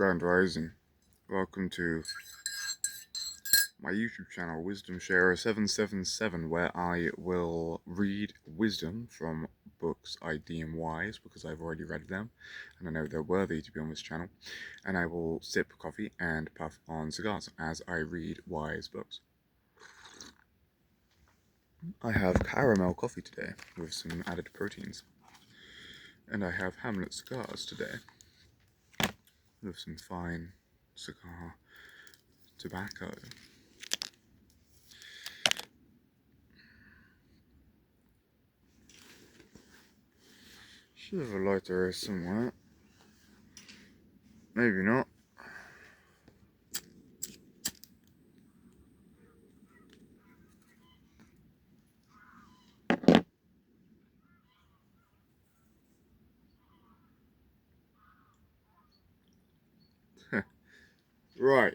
Grand Rising. Welcome to my YouTube channel, Wisdom Sharer 777, where I will read wisdom from books I deem wise because I've already read them and I know they're worthy to be on this channel. And I will sip coffee and puff on cigars as I read wise books. I have caramel coffee today with some added proteins. And I have Hamlet cigars today with some fine cigar tobacco. Should have a lighter here somewhere. Maybe not. Right.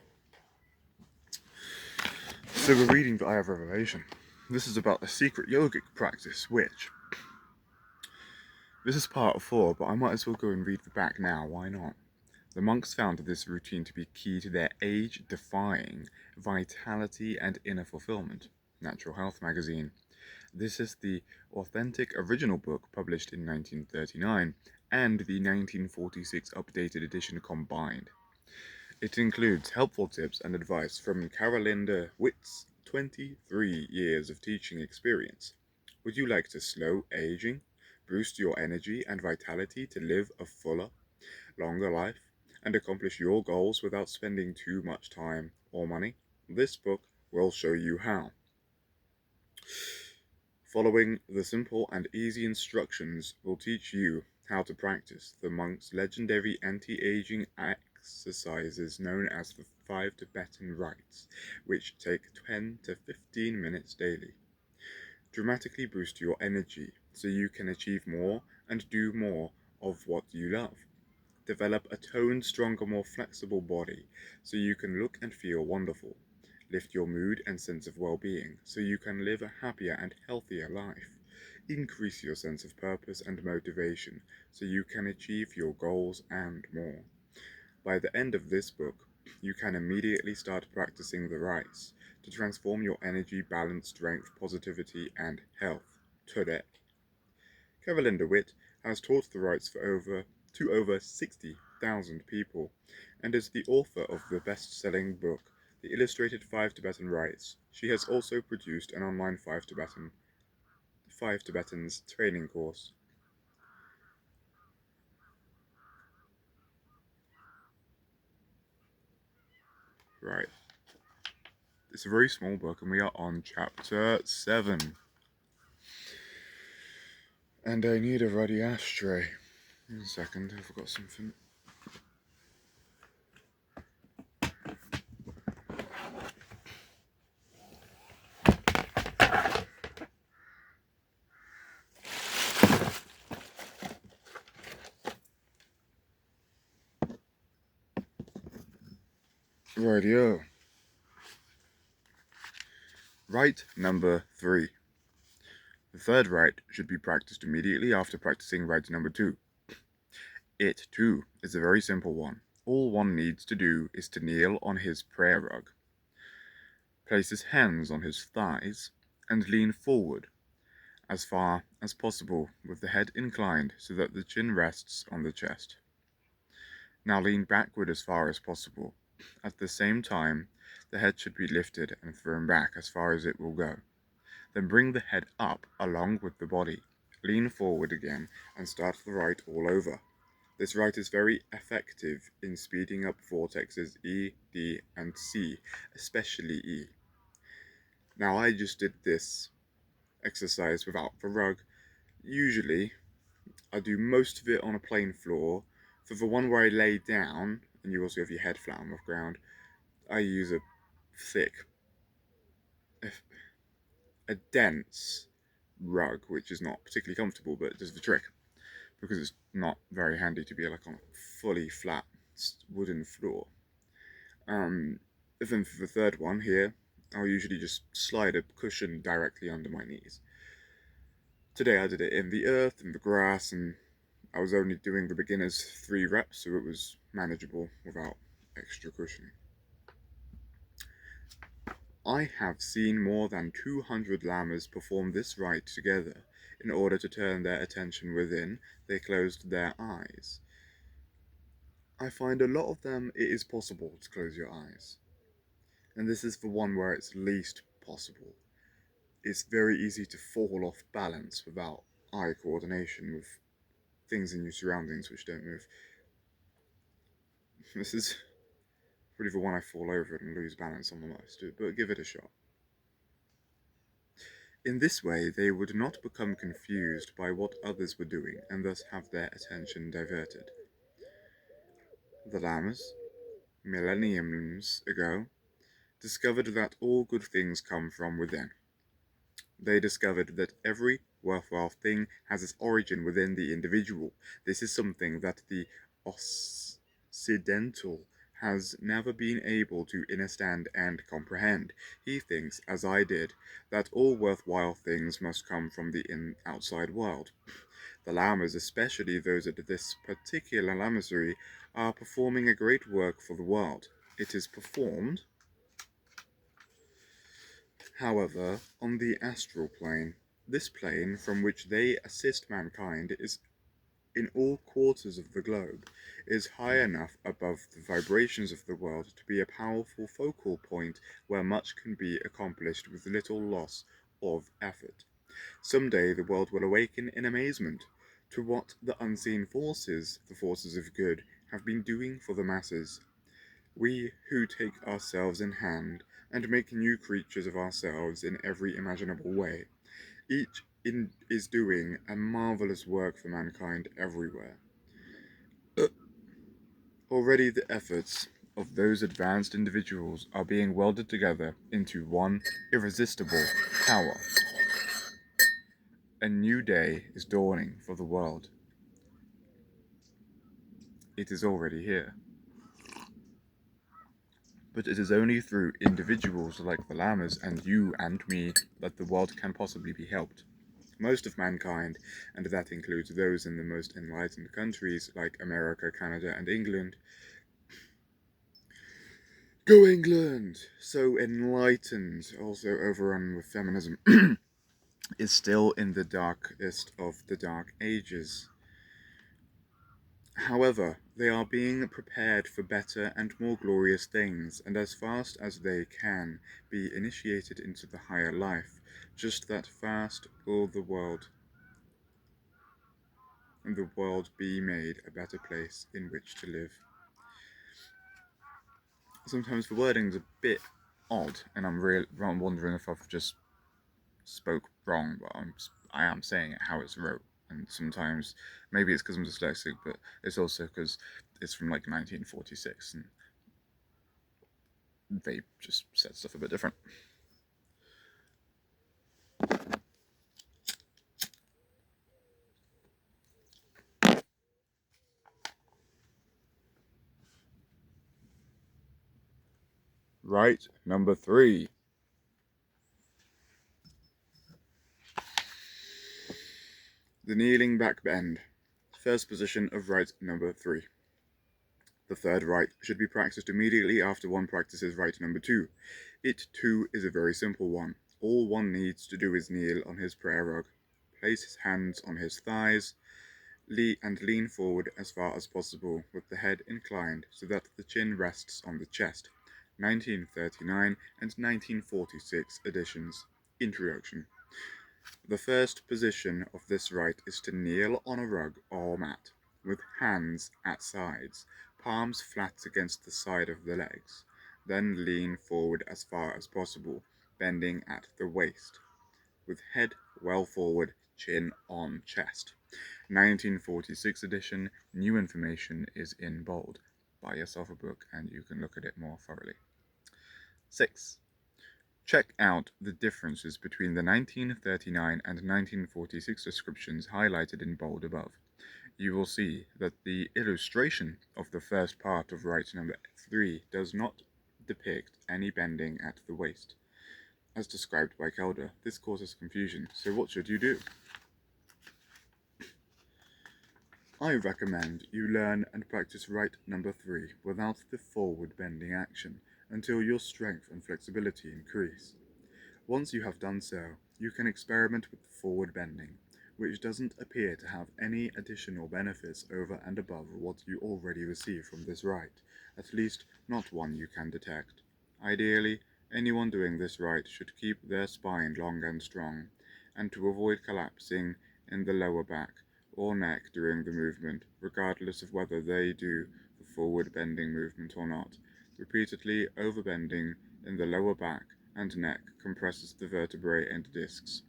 So we're reading the Eye of Revelation. This is about a secret yogic practice, which... This is part 4, but I might as well go and read the back now, why not? The monks found this routine to be key to their age-defying vitality and inner fulfillment. Natural Health magazine. This is the authentic original book published in 1939 and the 1946 updated edition combined. It includes helpful tips and advice from Carolinda Witt's 23 years of teaching experience. Would you like to slow aging, boost your energy and vitality to live a fuller, longer life, and accomplish your goals without spending too much time or money? This book will show you how. Following the simple and easy instructions will teach you how to practice the monks' legendary anti-aging exercises known as the 5 Tibetan Rites, which take 10 to 15 minutes daily. Dramatically boost your energy so you can achieve more and do more of what you love. Develop a toned, stronger, more flexible body so you can look and feel wonderful. Lift your mood and sense of well-being so you can live a happier and healthier life. Increase your sense of purpose and motivation so you can achieve your goals and more. By the end of this book, you can immediately start practicing the rites to transform your energy, balance, strength, positivity, and health today. Carolinda Witt has taught the rites to over 60,000 people and is the author of the best-selling book, The Illustrated 5 Tibetan Rites. She has also produced an online 5 Tibetans training course. Right. It's a very small book and we are on chapter 7. And I need a ruddy ashtray. In a second, I forgot something. Rightio. Rite number 3. The third rite should be practiced immediately after practicing rite number 2. It, too, is a very simple one. All one needs to do is to kneel on his prayer rug, place his hands on his thighs, and lean forward as far as possible with the head inclined so that the chin rests on the chest. Now lean backward as far as possible. At the same time, the head should be lifted and thrown back as far as it will go. Then bring the head up along with the body. Lean forward again and start the rite all over. This rite is very effective in speeding up vortexes E, D, and C, especially E. Now I just did this exercise without the rug. Usually, I do most of it on a plain floor. For the one where I lay down, and you also have your head flat on the ground, I use a thick, a dense rug, which is not particularly comfortable, but it does the trick. Because it's not very handy to be like on a fully flat wooden floor. Then for the third one here, I'll usually just slide a cushion directly under my knees. Today I did it in the earth, in the grass, and I was only doing the beginner's 3 reps, so it was manageable without extra cushioning. I have seen more than 200 lamas perform this rite together. In order to turn their attention within, they closed their eyes. I find a lot of them it is possible to close your eyes. And this is the one where it's least possible. It's very easy to fall off balance without eye coordination with things in your surroundings which don't move. This is probably the one I fall over and lose balance on the most, but give it a shot. In this way, they would not become confused by what others were doing and thus have their attention diverted. The lamas, millenniums ago, discovered that all good things come from within. They discovered that every worthwhile thing has its origin within the individual. This is something that the Occidental has never been able to understand and comprehend. He thinks, as I did, that all worthwhile things must come from the outside world. The lamas, especially those at this particular lamasery, are performing a great work for the world. It is performed, however, on the astral plane. This plane, from which they assist mankind, is in all quarters of the globe, is high enough above the vibrations of the world to be a powerful focal point where much can be accomplished with little loss of effort. Some day the world will awaken in amazement to what the unseen forces, the forces of good, have been doing for the masses. We who take ourselves in hand and make new creatures of ourselves in every imaginable way, is doing a marvelous work for mankind everywhere. Already the efforts of those advanced individuals are being welded together into one irresistible power. A new day is dawning for the world. It is already here. But it is only through individuals like the lamas and you and me that the world can possibly be helped. Most of mankind, and that includes those in the most enlightened countries like America, Canada, and England. Go England! So enlightened, also overrun with feminism, is still in the darkest of the dark ages. However, they are being prepared for better and more glorious things, and as fast as they can be initiated into the higher life, just that fast will the world be made a better place in which to live. Sometimes the wording's a bit odd, and I'm wondering if I've just spoke wrong, but I am saying it how it's wrote. And sometimes, maybe it's because I'm dyslexic, but it's also because it's from like 1946, and they just said stuff a bit different. Rite number 3. The kneeling back bend. First position of rite number 3. The third rite should be practiced immediately after one practices rite number 2. It too is a very simple one. All one needs to do is kneel on his prayer rug, place his hands on his thighs, and lean forward as far as possible with the head inclined so that the chin rests on the chest. 1939 and 1946 editions. Introduction. The first position of this rite is to kneel on a rug or mat, with hands at sides, palms flat against the side of the legs. Then lean forward as far as possible, bending at the waist, with head well forward, chin on chest. 1946 edition, new information is in bold. Buy yourself a book and you can look at it more thoroughly. 6. Check out the differences between the 1939 and 1946 descriptions highlighted in bold above. You will see that the illustration of the first part of rite number 3 does not depict any bending at the waist. As described by Calder, this causes confusion, so what should you do? I recommend you learn and practice rite number 3 without the forward bending action until your strength and flexibility increase. Once you have done so, you can experiment with forward bending, which doesn't appear to have any additional benefits over and above what you already receive from this rite, at least not one you can detect. Ideally, anyone doing this rite should keep their spine long and strong, and to avoid collapsing in the lower back or neck during the movement, regardless of whether they do the forward bending movement or not. Repeatedly overbending in the lower back and neck compresses the vertebrae and discs.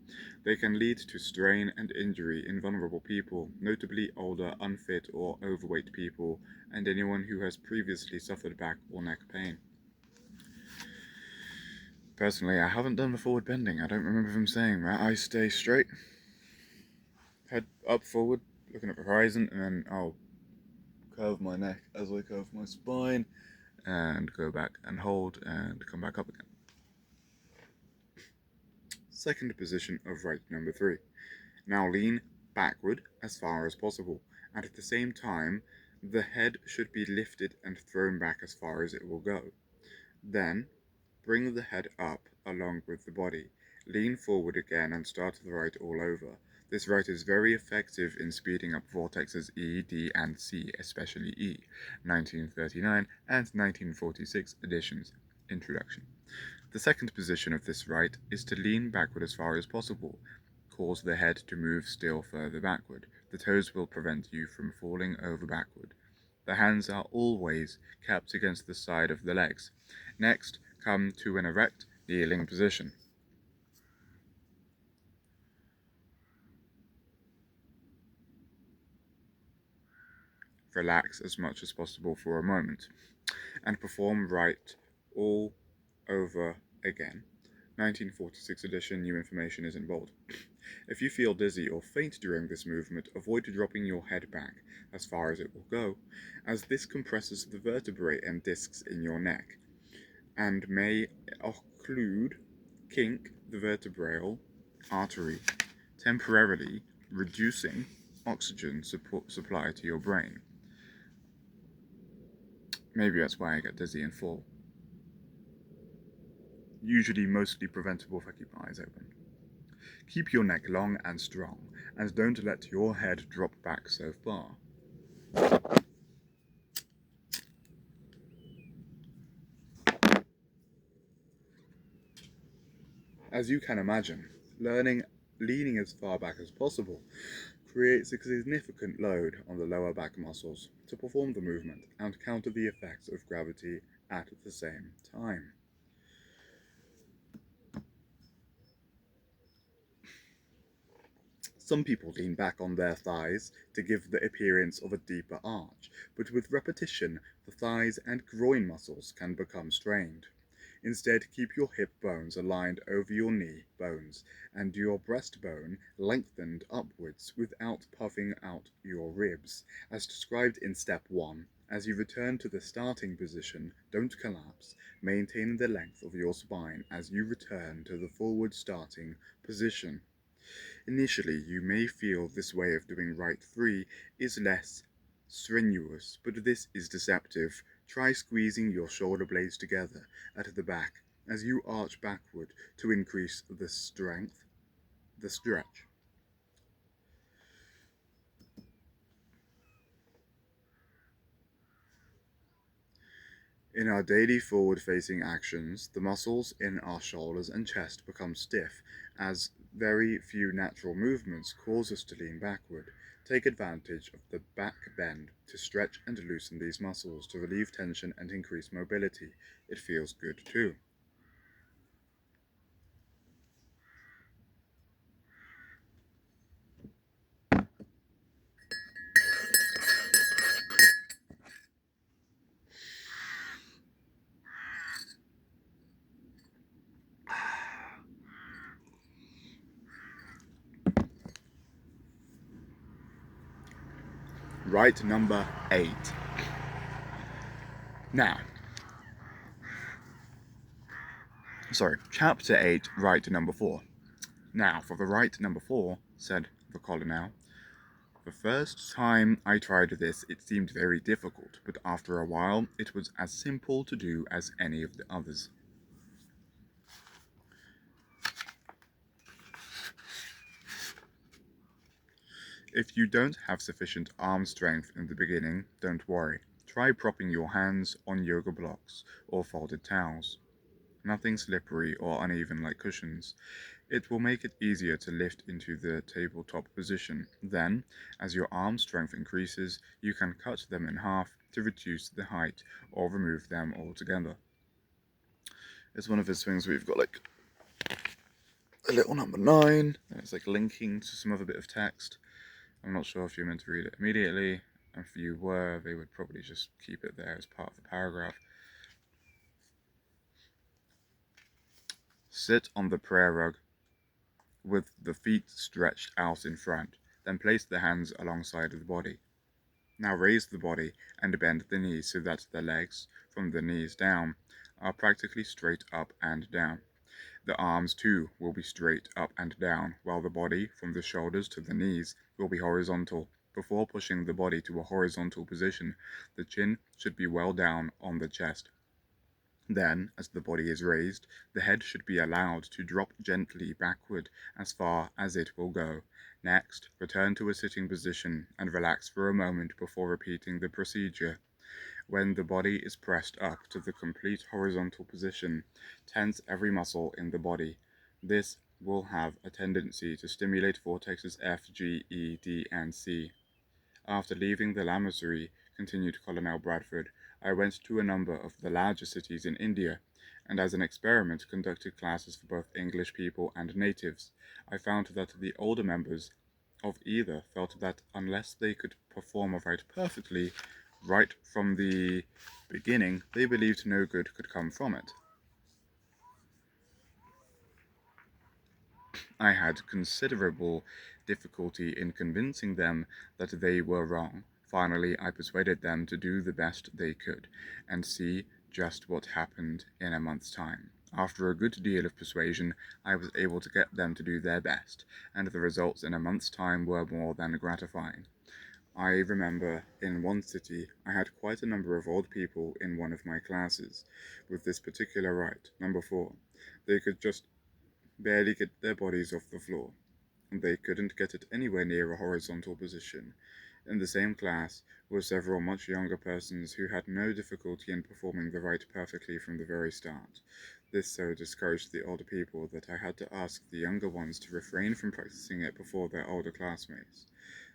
They can lead to strain and injury in vulnerable people, notably older, unfit, or overweight people, and anyone who has previously suffered back or neck pain. Personally, I haven't done the forward bending. I don't remember him saying that. I stay straight, head up forward, looking at the horizon, and then I'll curve my neck as I curve my spine, and go back and hold, and come back up again. Second position of rite number 3. Now lean backward as far as possible, and at the same time, the head should be lifted and thrown back as far as it will go. Then, bring the head up along with the body. Lean forward again and start the rite all over. This rite is very effective in speeding up vortexes E, D, and C, especially E, 1939 and 1946 editions. Introduction. The second position of this rite is to lean backward as far as possible. Cause the head to move still further backward. The toes will prevent you from falling over backward. The hands are always kept against the side of the legs. Next, come to an erect, kneeling position. Relax as much as possible for a moment, and perform rite all over again. 1946 edition, new information is in bold. If you feel dizzy or faint during this movement, avoid dropping your head back as far as it will go, as this compresses the vertebrae and discs in your neck, and may occlude, kink the vertebral artery, temporarily reducing oxygen supply to your brain. Maybe that's why I get dizzy and fall. Usually mostly preventable if I keep my eyes open. Keep your neck long and strong, and don't let your head drop back so far. As you can imagine, leaning as far back as possible creates a significant load on the lower back muscles to perform the movement and counter the effects of gravity at the same time. Some people lean back on their thighs to give the appearance of a deeper arch, but with repetition, the thighs and groin muscles can become strained. Instead, keep your hip bones aligned over your knee bones and your breastbone lengthened upwards without puffing out your ribs, as described in step 1. As you return to the starting position, don't collapse. Maintain the length of your spine as you return to the forward starting position. Initially, you may feel this way of doing rite 3 is less strenuous, but this is deceptive. Try squeezing your shoulder blades together at the back as you arch backward to increase the stretch. In our daily forward-facing actions, the muscles in our shoulders and chest become stiff, as very few natural movements cause us to lean backward. Take advantage of the back bend to stretch and loosen these muscles to relieve tension and increase mobility. It feels good too. Rite number 8. Now, chapter 8, rite number 4. Now, for the rite number 4, said the colonel, The first time I tried this, it seemed very difficult, but after a while, it was as simple to do as any of the others. If you don't have sufficient arm strength in the beginning, don't worry. Try propping your hands on yoga blocks or folded towels. Nothing slippery or uneven like cushions. It will make it easier to lift into the tabletop position. Then, as your arm strength increases, you can cut them in half to reduce the height or remove them altogether. It's one of his swings where you've got like a little number 9, and it's like linking to some other bit of text. I'm not sure if you're meant to read it immediately, and if you were, they would probably just keep it there as part of the paragraph. Sit on the prayer rug with the feet stretched out in front, then place the hands alongside of the body. Now raise the body and bend the knees so that the legs, from the knees down, are practically straight up and down. The arms too will be straight up and down, while the body, from the shoulders to the knees, will be horizontal. Before pushing the body to a horizontal position, the chin should be well down on the chest. Then, as the body is raised, the head should be allowed to drop gently backward as far as it will go. Next, return to a sitting position and relax for a moment before repeating the procedure. When the body is pressed up to the complete horizontal position, tense every muscle in the body. This will have a tendency to stimulate vortexes F, G, E, D, and C. After leaving the lamasery, continued Colonel Bradford, I went to a number of the larger cities in India, and as an experiment conducted classes for both English people and natives. I found that the older members of either felt that unless they could perform a rite perfectly, right from the beginning, they believed no good could come from it. I had considerable difficulty in convincing them that they were wrong. Finally, I persuaded them to do the best they could, and see just what happened in a month's time. After a good deal of persuasion, I was able to get them to do their best, and the results in a month's time were more than gratifying. I remember in one city I had quite a number of old people in one of my classes with this particular rite, number 4. They could just barely get their bodies off the floor, and they couldn't get it anywhere near a horizontal position. In the same class were several much younger persons who had no difficulty in performing the rite perfectly from the very start. This so discouraged the older people that I had to ask the younger ones to refrain from practicing it before their older classmates.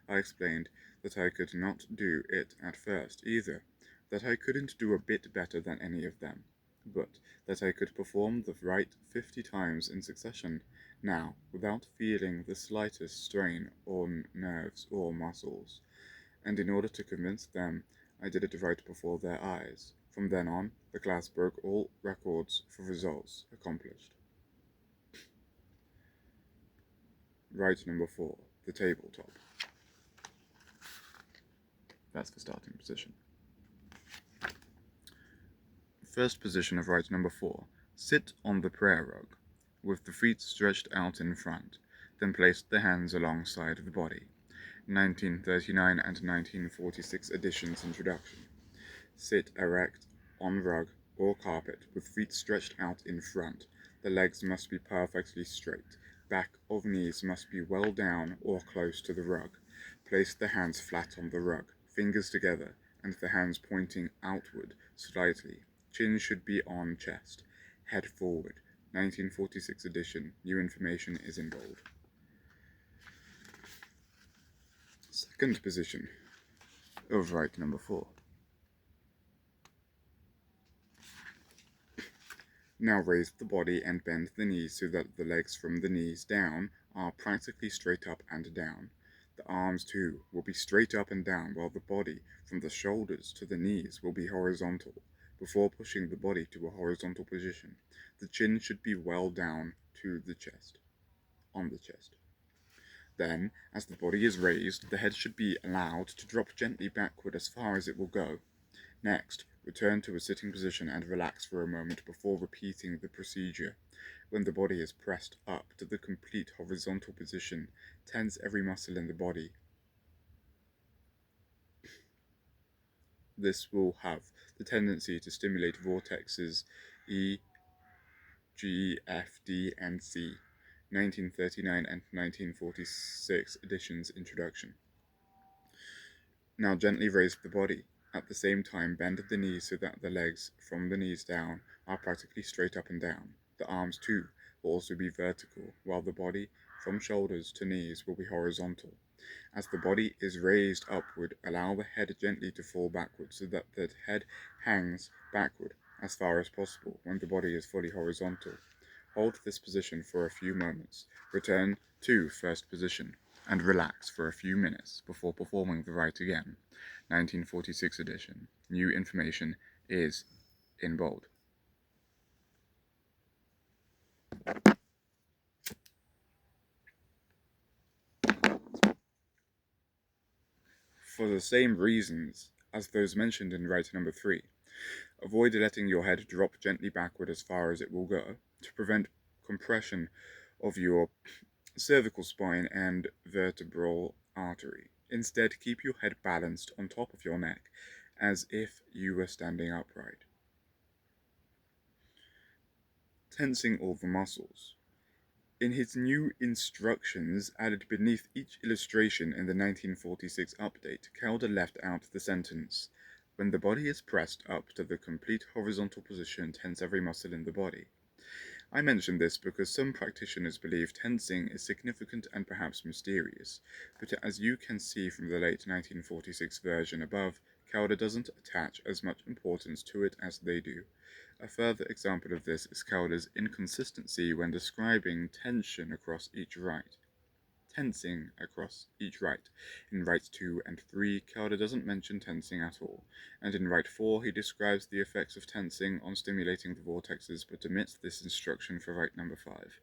I explained that I could not do it at first either, that I couldn't do a bit better than any of them, but that I could perform the rite 50 times in succession, now, without feeling the slightest strain on nerves or muscles, and in order to convince them, I did it right before their eyes. From then on, the class broke all records for results accomplished. Rite number 4, the tabletop. That's the starting position. First position of rite number 4. Sit on the prayer rug, with the feet stretched out in front, then place the hands alongside the body. 1939 and 1946 editions introduction. Sit erect, on rug or carpet, with feet stretched out in front. The legs must be perfectly straight. Back of knees must be well down or close to the rug. Place the hands flat on the rug, fingers together, and the hands pointing outward slightly. Chin should be on chest. Head forward. 1946 edition. New information is in bold. Second position of rite number 4. Now raise the body and bend the knees so that the legs from the knees down are practically straight up and down. The arms too will be straight up and down, while the body from the shoulders to the knees will be horizontal. Before pushing the body to a horizontal position, the chin should be well down to the chest, on the chest. Then, as the body is raised, the head should be allowed to drop gently backward as far as it will go. Next, return to a sitting position and relax for a moment before repeating the procedure. When the body is pressed up to the complete horizontal position, tense every muscle in the body. this will have the tendency to stimulate vortexes E, G, F, D, and C. 1939 and 1946 editions introduction. Now gently raise the body. At the same time, bend the knees so that the legs from the knees down are practically straight up and down. The arms, too, will also be vertical, while the body from shoulders to knees will be horizontal. As the body is raised upward, allow the head gently to fall backward so that the head hangs backward as far as possible when the body is fully horizontal. Hold this position for a few moments. Return to first position and relax for a few minutes before performing the rite again. 1946 edition. New information is in bold. For the same reasons as those mentioned in rite number 3, avoid letting your head drop gently backward as far as it will go to prevent compression of your cervical spine and vertebral artery. Instead, keep your head balanced on top of your neck as if you were standing upright. Tensing all the muscles. In his new instructions added beneath each illustration in the 1946 update, Calder left out the sentence, "When the body is pressed up to the complete horizontal position, tense every muscle in the body." I mention this because some practitioners believe tensing is significant and perhaps mysterious, but as you can see from the late 1946 version above, Calder doesn't attach as much importance to it as they do. A further example of this is Calder's inconsistency when describing tension across each rite. Tensing across each rite. In Rites 2 and 3, Calder doesn't mention tensing at all, and in Rite 4 he describes the effects of tensing on stimulating the vortexes but omits this instruction for Rite number 5.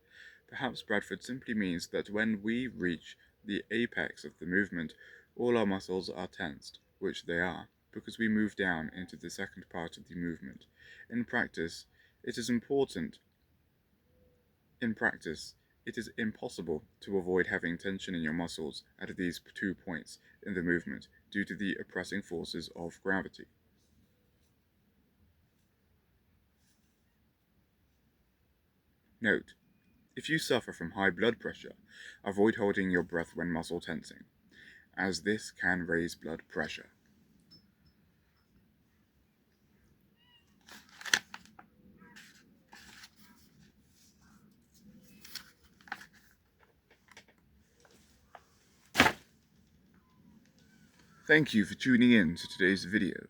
Perhaps Bradford simply means that when we reach the apex of the movement, all our muscles are tensed, which they are, because we move down into the second part of the movement. In practice, it is impossible to avoid having tension in your muscles at these 2 points in the movement due to the oppressing forces of gravity. Note: if you suffer from high blood pressure, avoid holding your breath when muscle tensing, as this can raise blood pressure. Thank you for tuning in to today's video,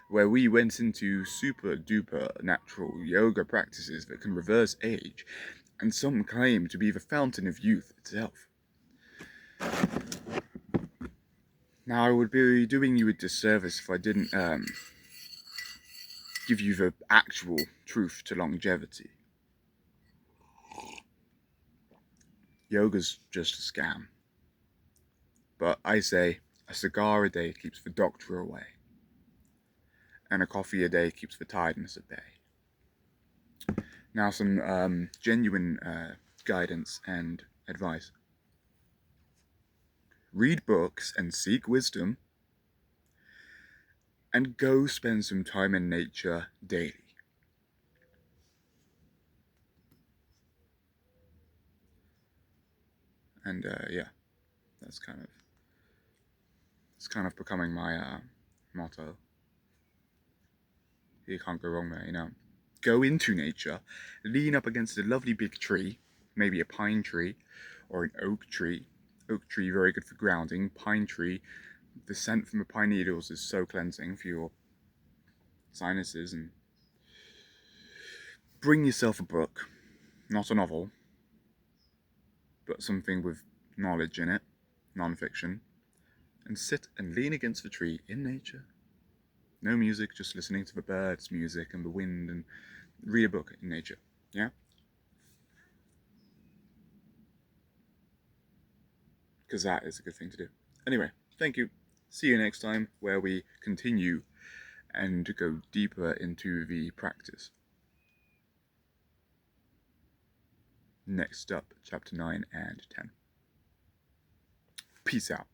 where we went into super duper natural yoga practices that can reverse age, and some claim to be the fountain of youth itself. Now, I would be doing you a disservice if I didn't give you the actual truth to longevity. Yoga's just a scam. But I say, a cigar a day keeps the doctor away, and a coffee a day keeps the tiredness at bay. Now some genuine guidance and advice. Read books and seek wisdom, and go spend some time in nature daily. And yeah, that's kind of becoming my motto. You can't go wrong there, you know. Go into nature, lean up against a lovely big tree, maybe a pine tree or an oak tree. Oak tree, very good for grounding. Pine tree, the scent from the pine needles is so cleansing for your sinuses. And bring yourself a book, not a novel, but something with knowledge in it, non-fiction, and sit and lean against the tree in nature. No music, just listening to the birds' music and the wind, and read a book in nature. Yeah? Because that is a good thing to do. Anyway, thank you. See you next time, where we continue and go deeper into the practice. Next up, chapter 9 and 10. Peace out.